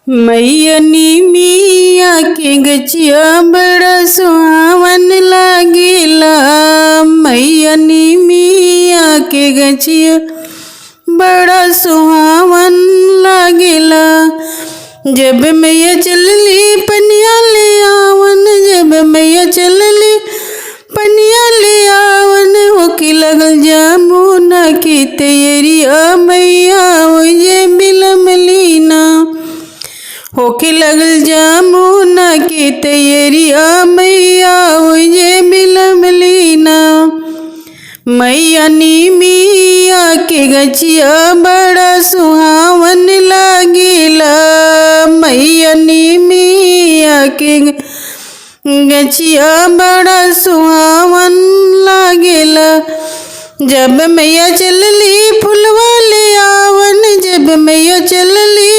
मैया मिया के गचिया बड़ा सुहावन लागेला। मैया मिया के गचिया बड़ा सुहावन लागेला। जब मैया चलली पनिया ले आवन, जब मैया चलली पनिया ले आवन, होके लगल जामुना की तैयारिया मैया ओजे बिलमली ना। होके लगल जामुना की तैयारिया मैया ओजे बिलमली ना। मैया मिया के गचिया बड़ा सुहावन लागेला। मैया मिया के गचिया बड़ा सुहावन लागेला। जब मैया चलली फुलवा ले आवन, जब मैया चलली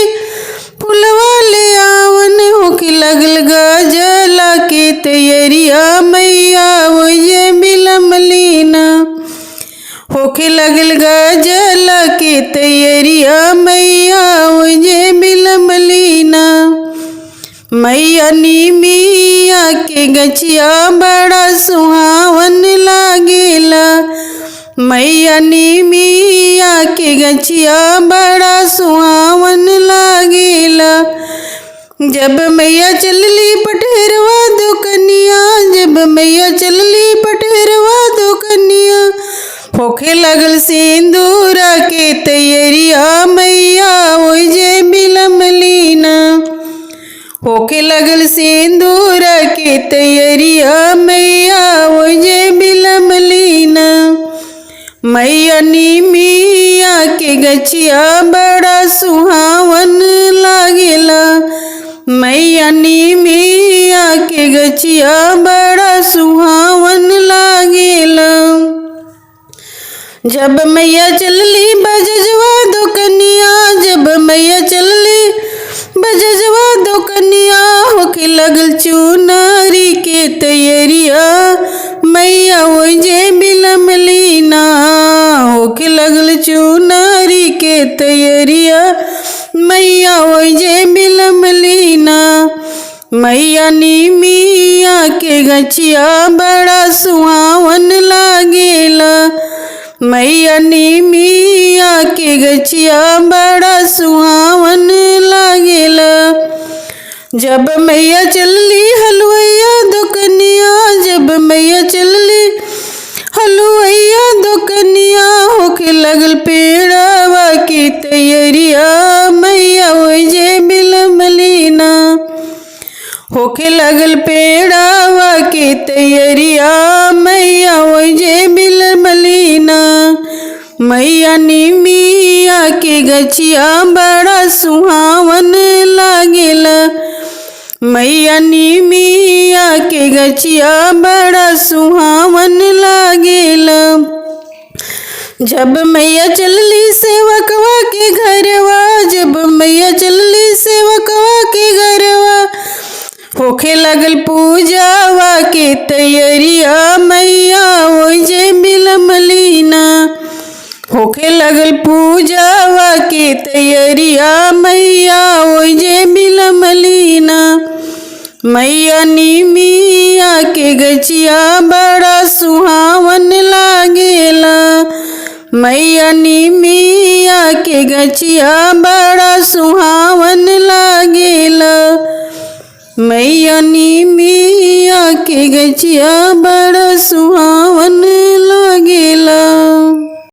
फुलवा ले आवन, होके लगल गजला के तैयारिया मैया ओजे बिलमली ना। होके लगल गजला के तैयारिया मैया ओजे बिलमली ना। मैया मिया के गचिया बड़ा सुहावन लागेला। मैया मिया के गचिया बड़ा सुहावन लागेला। जब मैया चलली पटेरवा दुकनिया, जब मैया चलली पटेरवा दुकनिया, होके लगल सिंदूरा के तैयारिया मैया ओजे बिलमली ना। होके लगल सिंदूरा के तैयारिया मैया ओजे बिलमली ना। मैया मिया के गचिया बड़ा सुहावन लागेला। मैया मिया के गचिया बड़ा सुहावन लागेला। जब मैया चलली बजजवा दुकनिया, जब मैया चलली बजजवा दुकनिया, होके लगल चुनरी के तैयारिया मैया ओजे बिलमली ना। होके लगल चुनरी के तैयारिया मैया ओजे बिलमली ना। मैया मिया के गचिया बड़ा सुहावन लागेला। मैया मिया के गचिया बड़ा सुहावन लागेला। जब मैया चलली हलवैया दुकनिया, जब मैया चलली हलवैया दुकनिया, होके लगल पेड़वा की तैयारिया मैया ओजे बिलमली ना। होके लगल पेड़वा की तैयारिया मैया ओजे बिलमली ना। मैया मिया के गचिया बड़ा सुहावन लागेला। मैया मिया के गचिया बड़ा सुहावन लागेला। जब मैया चलली सेवकवा के घरवा, जब मैया चलली सेवकवा के घरवा, होके लगल पूजावा के तैयारिया मैया ओजे बिलमली ना। होके लगल पूजावा के तैयारिया मैया ओजे बिलमली ना। मैया मिया के गचिया बड़ा सुहावन लागेला। मैया मिया के गचिया बड़ा सुहावन लागेला। मैया मिया के गचिया बड़ा सुहावन